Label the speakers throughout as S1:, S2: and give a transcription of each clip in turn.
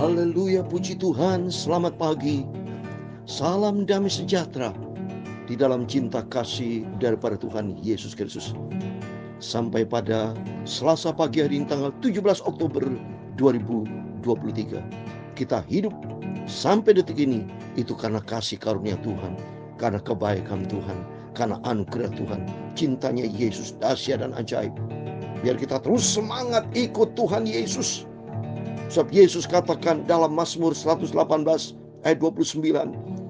S1: Haleluya, puji Tuhan, selamat pagi. Salam damai sejahtera di dalam cinta kasih daripada Tuhan Yesus Kristus. Sampai pada Selasa pagi hari ini tanggal 17 Oktober 2023. Kita hidup sampai detik ini itu karena kasih karunia Tuhan, karena kebaikan Tuhan, karena anugerah Tuhan. Cintanya Yesus dahsyat dan ajaib. Biar kita terus semangat ikut Tuhan Yesus. Sebab Yesus katakan dalam Mazmur 118 ayat 29,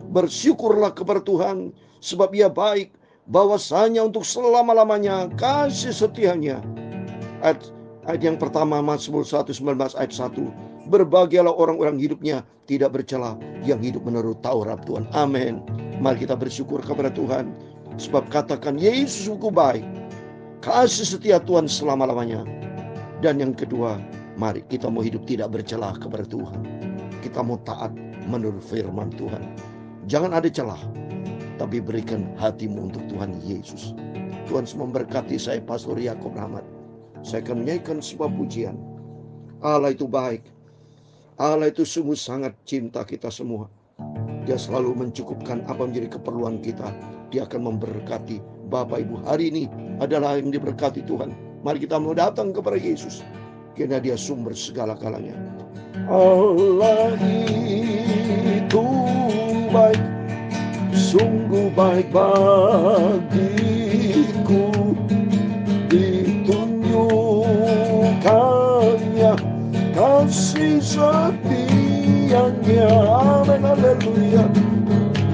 S1: bersyukurlah kepada Tuhan sebab Ia baik, bahwasanya untuk selama-lamanya kasih setianya. Ayat yang pertama Mazmur 119 ayat 1, berbahagialah orang-orang hidupnya tidak bercela, yang hidup menurut Taurat Tuhan. Amin. Mari kita bersyukur kepada Tuhan, sebab katakan Yesus sungguh baik, kasih setia Tuhan selama-lamanya. Dan yang kedua, mari kita mau hidup tidak bercelah kepada Tuhan. Kita mau taat menurut firman Tuhan. Jangan ada celah, tapi berikan hatimu untuk Tuhan Yesus. Tuhan memberkati saya, Pastor Yakob Rahmat. Saya akan menyanyikan sebuah pujian. Allah itu baik. Allah itu sungguh sangat cinta kita semua. Dia selalu mencukupkan apa menjadi keperluan kita. Dia akan memberkati. Bapak Ibu, hari ini adalah yang diberkati Tuhan. Mari kita mau datang kepada Yesus, karena Dia sumber segala-galanya. Allah itu baik, sungguh baik bagiku. Ditunjukkannya kasih setianya. Amin, haleluya.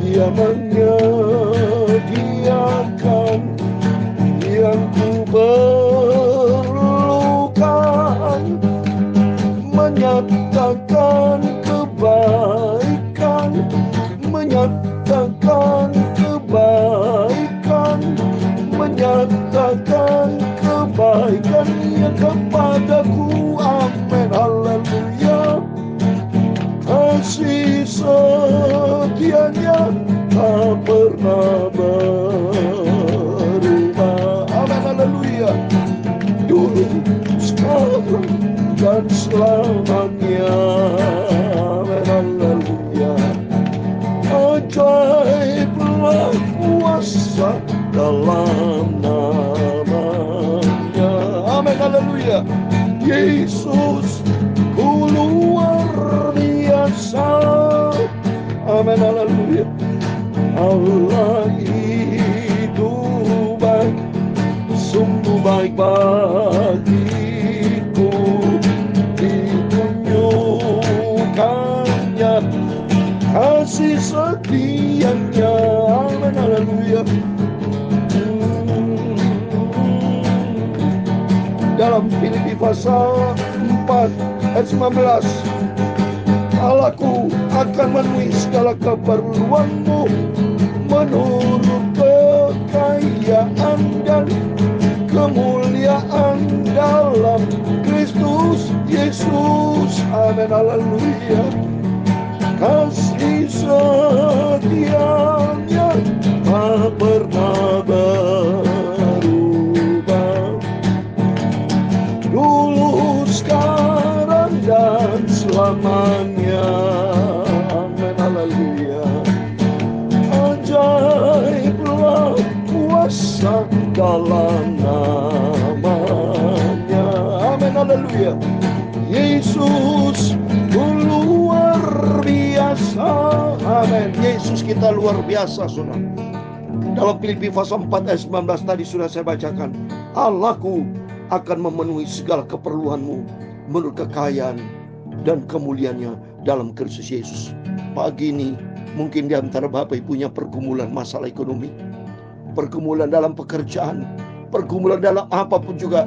S1: Dia menyediakan yang ku perlukan, menyatakan kebaikan, menyatakan kebaikan, menyatakan kebaikannya kepadaku. Amin, haleluya. Kasih setianya tak pernah berubah. Amin, haleluya. Dulu, sekarang, dan selamanya. Amin, haleluya. Ajaiblah kuasa dalam namanya. Amin, haleluya. Yesus ku luar biasa. Amin, haleluya. Allah itu baik, sungguh baik bagiku. Ditunjukkannya kasih setianya. Amin, haleluya. Dalam Filipi pasal 4 ayat 19, Allahku akan memenuhi segala keperluanmu menurut kekayaan dan kemuliaan dalam Kristus Yesus. Amin, haleluya. Kasih setianya tak pernah berubah. Dulu, sekarang, dan selamanya. Amin, haleluya. Ajaiblah kuasa dalam namanya. Amin, haleluya. Yesus luar biasa. Amin. Yesus kita luar biasa, saudara. Dalam Filipi pasal 4 ayat 19 tadi sudah saya bacakan. Allahku akan memenuhi segala keperluanmu menurut kekayaan dan kemuliaannya dalam Kristus Yesus. Pagi ini mungkin di antara Bapak Ibu punya pergumulan masalah ekonomi, pergumulan dalam pekerjaan, pergumulan dalam apapun juga.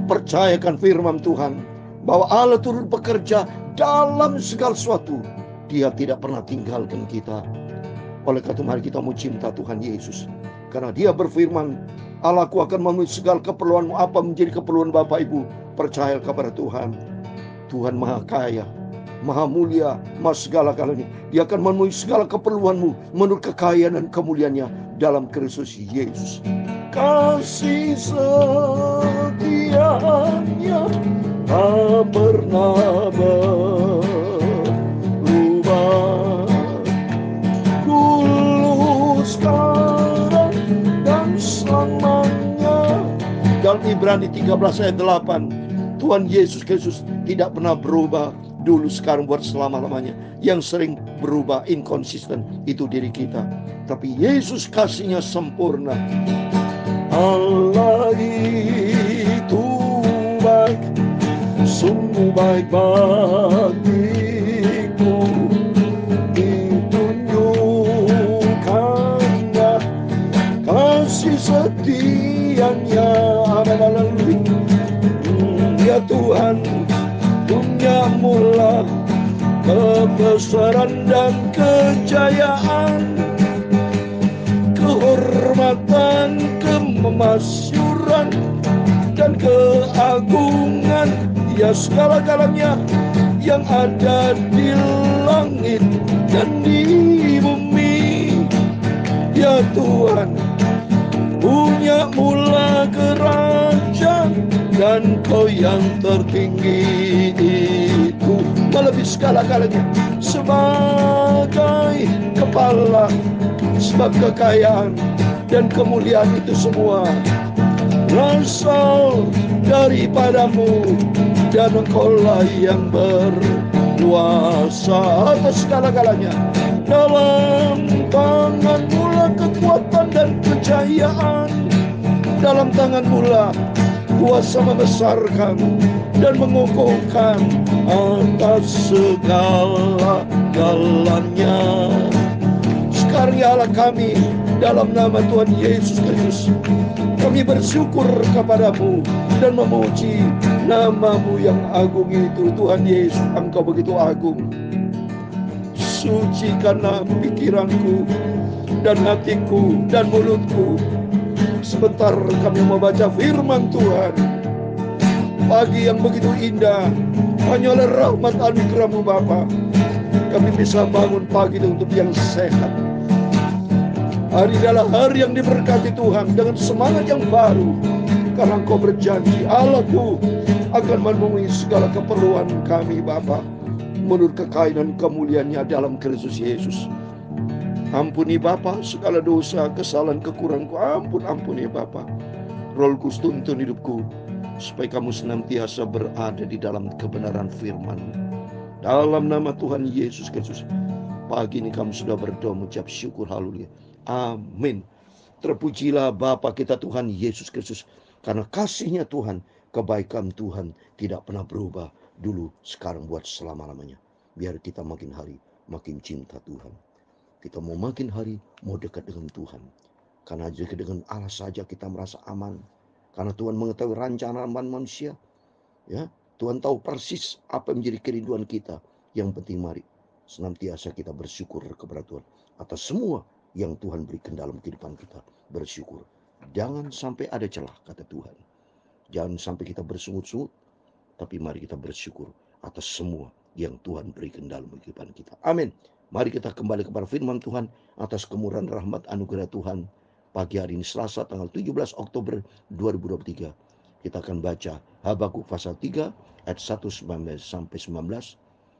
S1: Percayakan firman Tuhan bahwa Allah turun bekerja dalam segala sesuatu. Dia tidak pernah tinggalkan kita. Oleh karena itu mari kita mau cinta Tuhan Yesus, karena Dia berfirman, Allahku akan memenuhi segala keperluanmu. Apa menjadi keperluan Bapak Ibu? Percaya kepada Tuhan. Tuhan maha kaya, maha mulia, maha segala-galanya. Dia akan memenuhi segala keperluanmu menurut kekayaan dan kemuliaannya dalam Kristus Yesus. Kasih setianya tak pernah berubah. Ibrani 13 ayat 8. Tuhan Yesus Kristus tidak pernah berubah, dulu, sekarang, buat selama-lamanya. Yang sering berubah, inkonsisten, itu diri kita. Tapi Yesus kasihnya sempurna. Allah itu baik, sungguh baik bagiku. Ditunjukkannya kasih setianya. Amin. Ya Tuhan, punya mula kebesaran dan kejayaan, kehormatan, kemasyuran, dan keagungan. Ya segala-galanya yang ada di langit dan di bumi. Ya Tuhan, punya mula kerajaan, dan Kau yang tertinggi itu melebihi segala-galanya. Sebagai kepala, sebab kekayaan dan kemuliaan itu semua berasal daripadamu, dan Engkaulah yang berkuasa atas segala-galanya. Dalam tangan-Mu lah kekuatan dan kejayaan, dalam tangan-Mu lah kuasa membesarkan dan mengukuhkan atas segala-galanya. Sekarang ya Allah kami, dalam nama Tuhan Yesus Kristus, kami bersyukur kepadamu dan memuji nama-Mu yang agung itu. Tuhan Yesus, Engkau begitu agung. Sucikanlah pikiranku dan hatiku dan mulutku. Sebentar kami membaca firman Tuhan. Pagi yang begitu indah, hanya oleh rahmat anugerah-Mu Bapa, kami bisa bangun pagi untuk yang sehat. Hari adalah hari yang diberkati Tuhan dengan semangat yang baru, karena Engkau berjanji, Allahku akan memenuhi segala keperluan kami Bapa, menurut kekayaan kemuliaan-Nya dalam Kristus Yesus. Ampuni Bapa segala dosa, kesalahan, kekuranganku. Ampuni Bapa. Roh Kudus tuntun hidupku, supaya Kamu senantiasa berada di dalam kebenaran firman. Dalam nama Tuhan Yesus Kristus, pagi ini kami sudah berdoa mengucap syukur. Haleluya. Amin. Terpujilah Bapa kita Tuhan Yesus Kristus, karena kasih-Nya Tuhan, kebaikan Tuhan tidak pernah berubah, dulu, sekarang, buat selama-lamanya. Biar kita makin hari makin cinta Tuhan. Kita mau makin hari mau dekat dengan Tuhan. Karena dekat dengan Allah saja kita merasa aman. Karena Tuhan mengetahui rencana manusia. Ya, Tuhan tahu persis apa yang menjadi kerinduan kita. Yang penting mari senantiasa kita bersyukur kepada Tuhan atas semua yang Tuhan berikan dalam kehidupan kita. Bersyukur. Jangan sampai ada celah, kata Tuhan. Jangan sampai kita bersungut-sungut. Tapi mari kita bersyukur atas semua yang Tuhan berikan dalam kehidupan kita. Amin. Mari kita kembali kepada firman Tuhan atas kemurahan rahmat anugerah Tuhan. Pagi hari ini Selasa tanggal 17 Oktober 2023. Kita akan baca Habakuk pasal 3 ayat 1-19 sampai 19.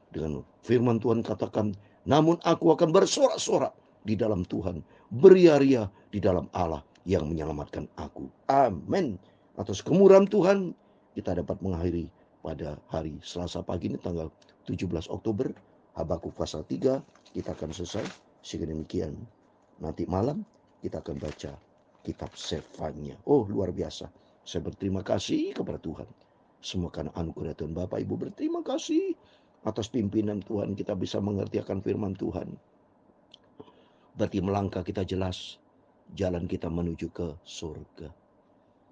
S1: Dengan firman Tuhan katakan, namun aku akan bersorak-sorak di dalam Tuhan, beria-ria di dalam Allah yang menyelamatkan aku. Amin. Atas kemurahan Tuhan kita dapat mengakhiri pada hari Selasa pagi ini tanggal 17 Oktober. Habakuk pasal 3 kita akan selesai. Sehingga demikian nanti malam kita akan baca kitab Sefanya. Oh, luar biasa. Saya berterima kasih kepada Tuhan. Semua karena anugerah Tuhan. Bapak Ibu berterima kasih atas pimpinan Tuhan. Kita bisa mengerti akan firman Tuhan. Berarti melangkah kita jelas. Jalan kita menuju ke surga.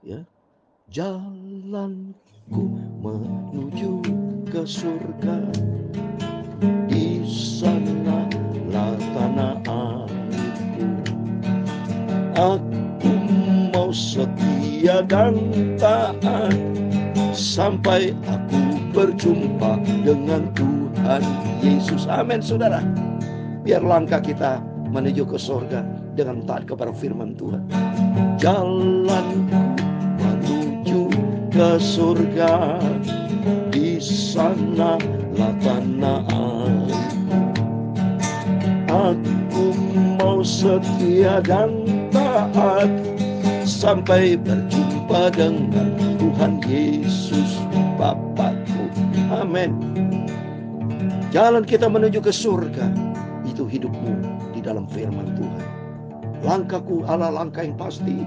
S1: Ya, jalanku menuju ke surga. Di sanalah tanah airku. Aku mau setia dan taat sampai aku berjumpa dengan Tuhan Yesus. Amin, saudara. Biar langkah kita menuju ke surga dengan taat kepada firman Tuhan. Jalan menuju ke surga, di sana lah tanah air. Aku mau setia dan taat sampai berjumpa berjumpa dengan Tuhan Yesus Bapakku. Amin. Jalan kita menuju ke surga itu hidupmu di dalam firman Tuhan. Langkahku adalah langkah yang pasti.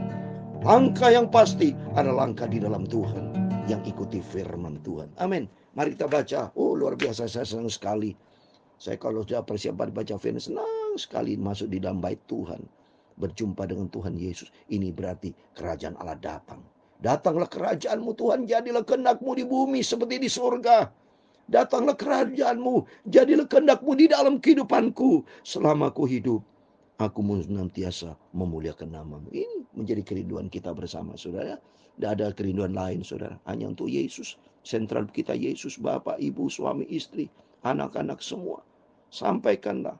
S1: Langkah yang pasti adalah langkah di dalam Tuhan, yang ikuti firman Tuhan. Amin. Mari kita baca. Oh, luar biasa, saya senang sekali. Saya kalau sudah persiapan baca firman, senang sekali masuk di dalam bait Tuhan, berjumpa dengan Tuhan Yesus. Ini berarti kerajaan Allah datang. Datanglah kerajaanmu Tuhan, jadilah kehendakmu di bumi seperti di surga. Datanglah kerajaanmu, jadilah kehendakmu di dalam kehidupanku. Selama aku hidup, aku senantiasa memuliakan namamu. Ini menjadi kerinduan kita bersama, saudara. Tidak ada kerinduan lain, saudara. Hanya untuk Yesus. Sentral kita Yesus, Bapak, Ibu, suami, istri, anak-anak semua. Sampaikanlah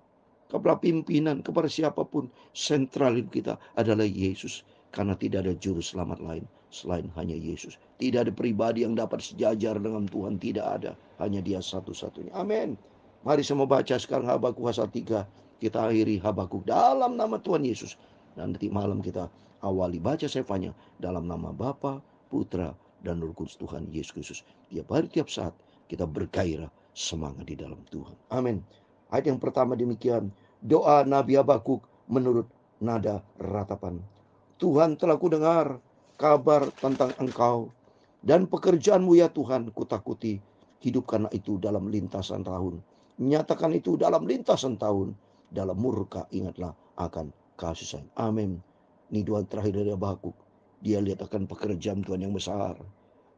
S1: kepada pimpinan, kepada siapapun. Sentral kita adalah Yesus. Karena tidak ada juru selamat lain selain hanya Yesus. Tidak ada pribadi yang dapat sejajar dengan Tuhan. Tidak ada. Hanya Dia satu-satunya. Amin. Mari saya mau baca sekarang Habakuk pasal 3. Kita akhiri Habakuk dalam nama Tuhan Yesus. Dan nanti malam kita awali baca sefanya dalam nama Bapa, Putra, dan Roh Kudus Tuhan Yesus Kristus. Tiap hari, tiap saat kita bergairah semangat di dalam Tuhan. Amin. Ayat yang pertama demikian. Doa Nabi Habakuk menurut nada ratapan. Tuhan telah kudengar kabar tentang Engkau dan pekerjaanmu ya Tuhan, kutakuti. Hidupkanlah itu dalam lintasan tahun. Nyatakan itu dalam lintasan tahun. Dalam murka ingatlah akan kasih sayang. Amin. Ini doa terakhir dari Habakuk. Dia lihat akan pekerjaan Tuhan yang besar.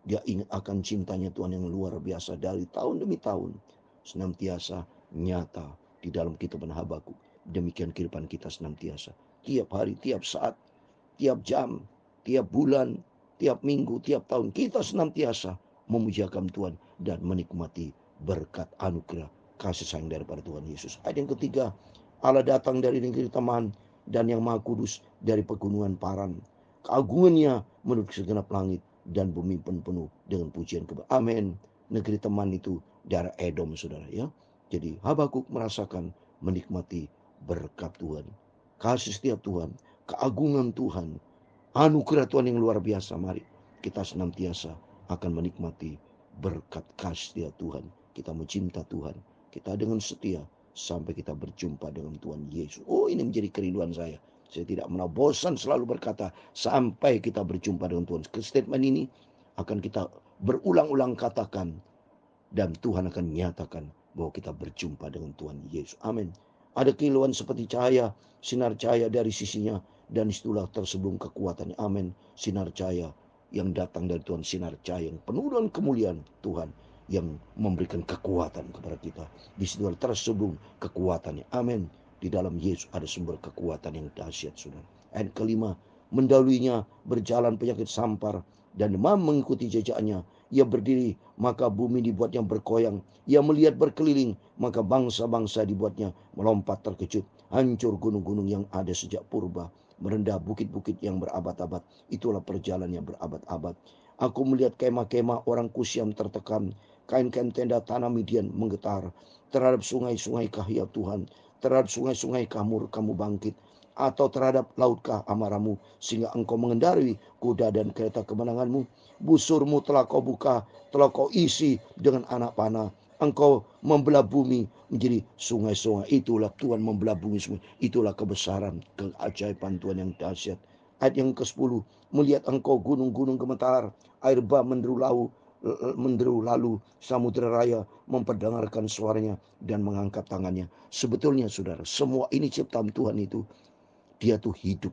S1: Dia ingat akan cintanya Tuhan yang luar biasa dari tahun demi tahun. Senantiasa nyata di dalam kehidupan Habakuk. Demikian kehidupan kita senantiasa. Tiap hari, tiap saat, tiap jam, tiap bulan, tiap minggu, tiap tahun. Kita senantiasa memujiakan Tuhan dan menikmati berkat anugerah kasih sayang daripada Tuhan Yesus. Ayat yang ketiga. Allah datang dari negeri Teman dan yang Maha Kudus dari pegunungan Paran. Keagungannya menurut segenap langit dan bumi penuh dengan pujian kepada. Amin. Negeri Teman itu daerah Edom, saudara ya. Jadi Habakuk merasakan menikmati berkat Tuhan, kasih setiap Tuhan, keagungan Tuhan, anugerah Tuhan yang luar biasa. Mari kita senantiasa akan menikmati berkat kasih setiap Tuhan. Kita mencinta Tuhan, kita dengan setia sampai kita berjumpa dengan Tuhan Yesus. Oh, ini menjadi kerinduan saya. Saya tidak pernah bosan selalu berkata sampai kita berjumpa dengan Tuhan. Statement ini akan kita berulang-ulang katakan dan Tuhan akan nyatakan bahwa kita berjumpa dengan Tuhan Yesus. Amin. Ada kilauan seperti cahaya, sinar cahaya dari sisinya dan itulah terselubung kekuatannya. Amin. Sinar cahaya yang datang dari Tuhan, sinar cahaya yang penuh dengan kemuliaan Tuhan yang memberikan kekuatan kepada kita. Di situ terselubung kekuatannya. Amin. Di dalam Yesus ada sumber kekuatan yang dahsyat, saudara. Ayat kelima, mendaluinya berjalan penyakit sampar dan demam mengikuti jejaknya. Ia berdiri, maka bumi dibuatnya berkoyang. Ia melihat berkeliling, maka bangsa-bangsa dibuatnya melompat terkejut. Hancur gunung-gunung yang ada sejak purba, merendah bukit-bukit yang berabad-abad. Itulah perjalanan yang berabad-abad. Aku melihat kemah-kemah orang Kusyam tertekan. Kain-kain tenda tanah Midian menggetar. Terhadap sungai-sungaikah ya Tuhan? Terhadap sungai-sungaikah kamu bangkit? Atau terhadap lautkah amarahmu? Sehingga engkau mengendarai kuda dan kereta kemenanganmu. Busurmu telah kau buka, telah kau isi dengan anak panah. Engkau membelah bumi menjadi sungai-sungai. Itulah Tuhan membelah bumi semua. Itulah kebesaran, keajaiban Tuhan yang dahsyat. Ayat yang ke-10. Melihat engkau gunung-gunung gemetar, air bah menderu lalu samudera raya memperdengarkan suaranya dan mengangkat tangannya. Sebetulnya saudara, semua ini ciptaan Tuhan itu, dia tuh hidup.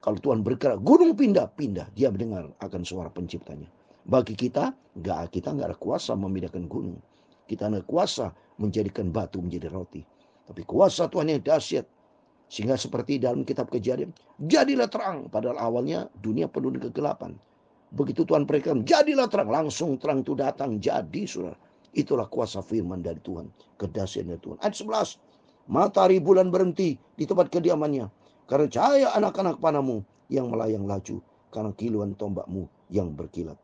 S1: Kalau Tuhan bergerak, gunung pindah. Dia mendengar akan suara penciptanya. Bagi kita nggak ada kuasa membedakan gunung. Kita ada kuasa menjadikan batu menjadi roti. Tapi kuasa Tuhan yang dahsyat. Sehingga seperti dalam kitab Kejadian, jadilah terang. Padahal awalnya dunia penuh dengan kegelapan. Begitu Tuhan berikan, jadilah terang. Langsung terang itu datang, jadi saudara. Itulah kuasa firman dari Tuhan, kedahsyatan dari Tuhan. Ayat 11. Matahari bulan berhenti di tempat kediamannya, karena cahaya anak-anak panahmu yang melayang laju, karena kilauan tombakmu yang berkilat.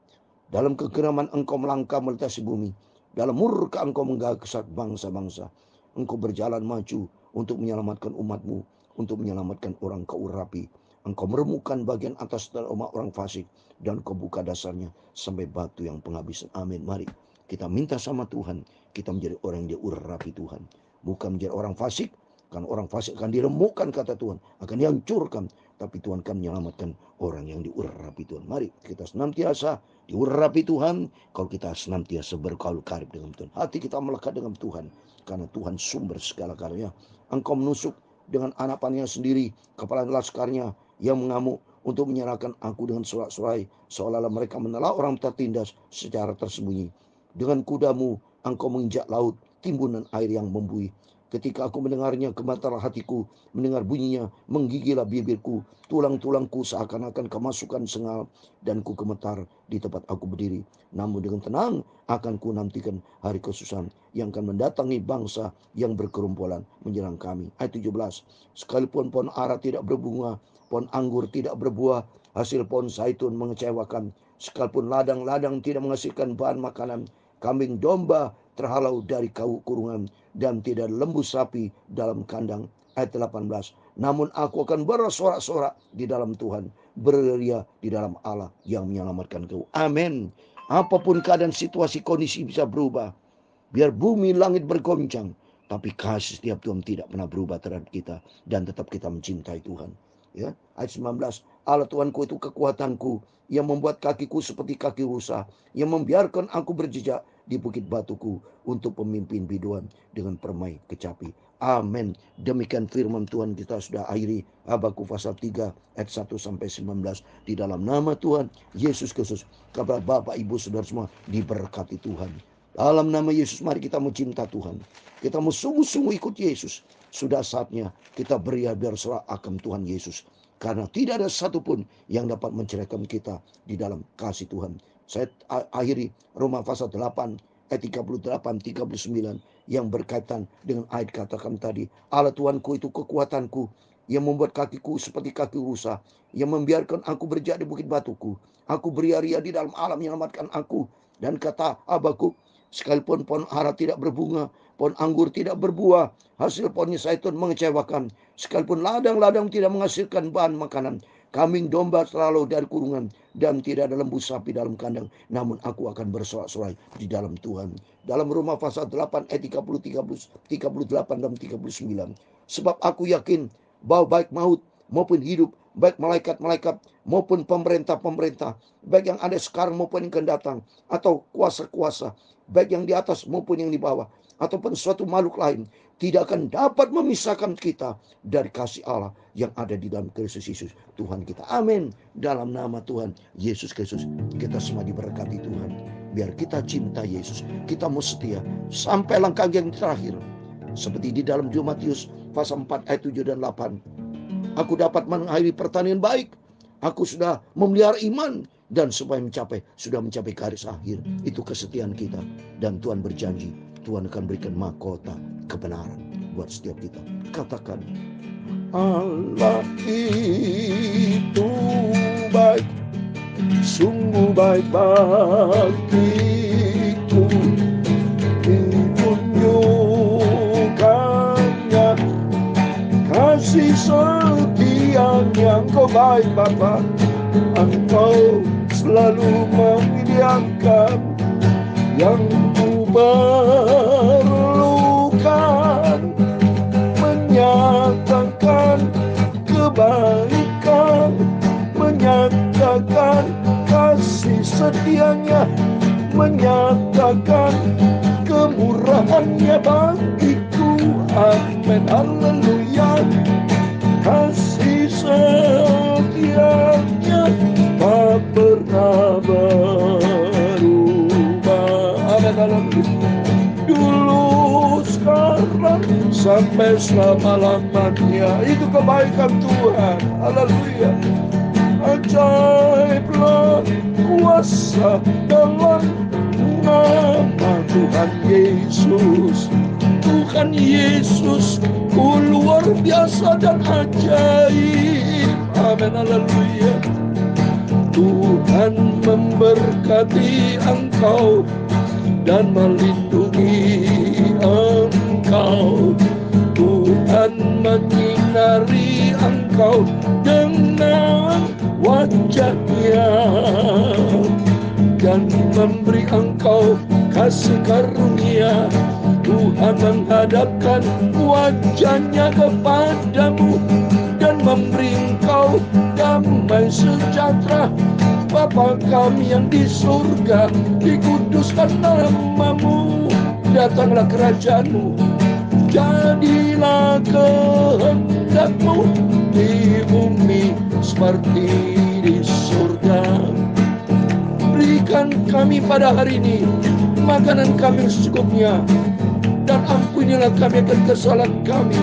S1: Dalam kegeraman engkau melangkah melintasi bumi, dalam murka engkau menggagsak bangsa-bangsa. Engkau berjalan maju untuk menyelamatkan umatmu, untuk menyelamatkan orang kau urapi. Engkau meremukkan bagian atas dari orang fasik, dan Kau buka dasarnya sampai batu yang penghabisan. Amin. Mari kita minta sama Tuhan, kita menjadi orang yang diurapi Tuhan, bukan menjadi orang fasik. Karena orang fasik akan diremukkan, kata Tuhan, akan dihancurkan. Tapi Tuhan akan menyelamatkan orang yang diurapi Tuhan. Mari kita senantiasa diurapi Tuhan. Kalau kita senantiasa bergaul karib dengan Tuhan, hati kita melekat dengan Tuhan, karena Tuhan sumber segala karunia. Engkau menusuk dengan anak panahnya sendiri, kepala laskarnya yang mengamuk, untuk menyerahkan aku dengan sorak-sorai, seolah-olah mereka menelan orang tertindas secara tersembunyi. Dengan kudamu engkau menginjak laut, timbunan air yang membuih. Ketika aku mendengarnya, gemetarlah hatiku, mendengar bunyinya, menggigilah bibirku, tulang-tulangku seakan-akan kemasukan sengal, dan ku gemetar di tempat aku berdiri. Namun dengan tenang akan ku nantikan hari kesusahan yang akan mendatangi bangsa yang berkerumpulan menyerang kami. Ayat 17. Sekalipun pohon ara tidak berbunga, pohon anggur tidak berbuah, hasil pohon zaitun mengecewakan, sekalipun ladang-ladang tidak menghasilkan bahan makanan, kambing domba terhalau dari kurungan, dan tidak lembu sapi dalam kandang. Ayat 18. Namun aku akan bersorak-sorak di dalam Tuhan, berria di dalam Allah yang menyelamatkan kau. Amin. Apapun keadaan, situasi, kondisi bisa berubah. Biar bumi langit bergoncang, tapi kasih setiap Tuhan tidak pernah berubah terhadap kita, dan tetap kita mencintai Tuhan. Ya, ayat 19. Allah Tuhanku itu kekuatanku, yang membuat kakiku seperti kaki rusa, yang membiarkan aku berjejak di bukit batuku untuk pemimpin biduan dengan permai kecapi. Amin. Demikian firman Tuhan. Kita sudah akhiri Habakuk pasal 3 ayat 1 sampai 19. Di dalam nama Tuhan Yesus Kristus, kepada Bapak, Ibu, Saudara semua diberkati Tuhan. Dalam nama Yesus, mari kita mencinta Tuhan. Kita mau sungguh-sungguh ikut Yesus. Sudah saatnya kita berserah akan Tuhan Yesus. Karena tidak ada satupun yang dapat menceraikan kita di dalam kasih Tuhan. Saya akhiri Roma pasal 8 ayat 38-39 yang berkaitan dengan ayat katakan tadi. Allah Tuhanku itu kekuatanku, yang membuat kakiku seperti kaki rusa, yang membiarkan aku berjak di bukit batuku. Aku beria-ria di dalam alam menyelamatkan aku. Dan kata Habakuk, sekalipun pohon ara tidak berbunga, pohon anggur tidak berbuah, hasil pohonnya zaitun mengecewakan, sekalipun ladang-ladang tidak menghasilkan bahan makanan, kambing domba selalu dari kurungan, dan tidak ada lembu sapi dalam kandang, namun aku akan bersorak-sorai di dalam Tuhan. Dalam Roma pasal 8 ayat 38 dan 39. Sebab aku yakin bahwa baik maut maupun hidup, baik malaikat-malaikat maupun pemerintah-pemerintah, baik yang ada sekarang maupun yang akan datang, atau kuasa-kuasa, baik yang di atas maupun yang di bawah, ataupun suatu makhluk lain, tidak akan dapat memisahkan kita dari kasih Allah yang ada di dalam Kristus Yesus Tuhan kita. Amin. Dalam nama Tuhan Yesus Kristus, kita semua diberkati Tuhan. Biar kita cinta Yesus, kita mau setia sampai langkah yang terakhir. Seperti di dalam 2 Matius pasal 4 ayat 7 dan 8. Aku dapat mengakhiri pertanian baik. Aku sudah memelihara iman, dan supaya sudah mencapai garis akhir. Itu kesetiaan kita. Dan Tuhan berjanji, Tuhan akan berikan mahkota kebenaran buat setiap kita. Katakan, Allah itu baik, sungguh baik bagiku. Ditunjukkannya kasih setia yang kau baik Bapa. Engkau selalu menyediakan yang ku perlukan, menyatakan kebaikan, menyatakan kasih setianya, menyatakan kemurahannya bagiku. Amin, haleluya. Kasih setianya tak pernah berubah. Amin, haleluya. Dulu, sekarang, sampai selama-lamanya. Itu kebaikan Tuhan. Haleluya. Ajaiblah kuasa dalam nama Tuhan Yesus. Tuhan Yesus luar biasa dan ajaib. Amin, haleluya. Tuhan memberkati engkau dan melindungi engkau. Tuhan menyinari engkau dengan
S2: wajahnya dan memberi engkau kasih karunia. Tuhan menghadapkan wajahnya kepadamu dan memberi engkau damai sejahtera. Bapa kami yang di surga, dikuduskan namamu, datanglah kerajaanmu, jadilah kehendakmu di bumi seperti di surga. Berikan kami pada hari ini makanan kami secukupnya, dan ampunilah kami akan kesalahan kami,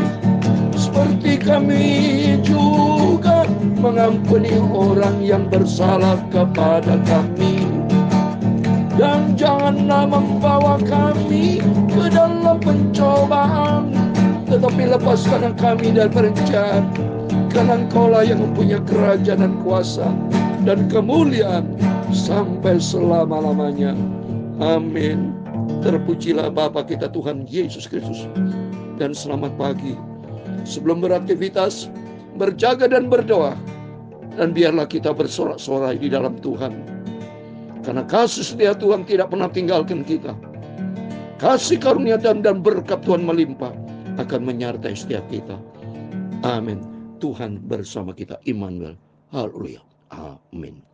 S2: seperti kami juga mengampuni orang yang bersalah kepada kami. Dan janganlah membawa kami ke dalam pencobaan, tetapi lepaskanlah kami dari perencanaan. Karena Engkaulah yang mempunyai kerajaan dan kuasa dan kemuliaan sampai selama-lamanya. Amin. Terpujilah Bapa kita Tuhan Yesus Kristus. Dan selamat pagi. Sebelum beraktivitas, berjaga dan berdoa, dan biarlah kita bersorak-sorai di dalam Tuhan. Karena kasih setia Tuhan tidak pernah tinggalkan kita. Kasih karunia dan berkat Tuhan melimpah akan menyertai setiap kita. Amin. Tuhan bersama kita, Immanuel. Haleluya. Amin.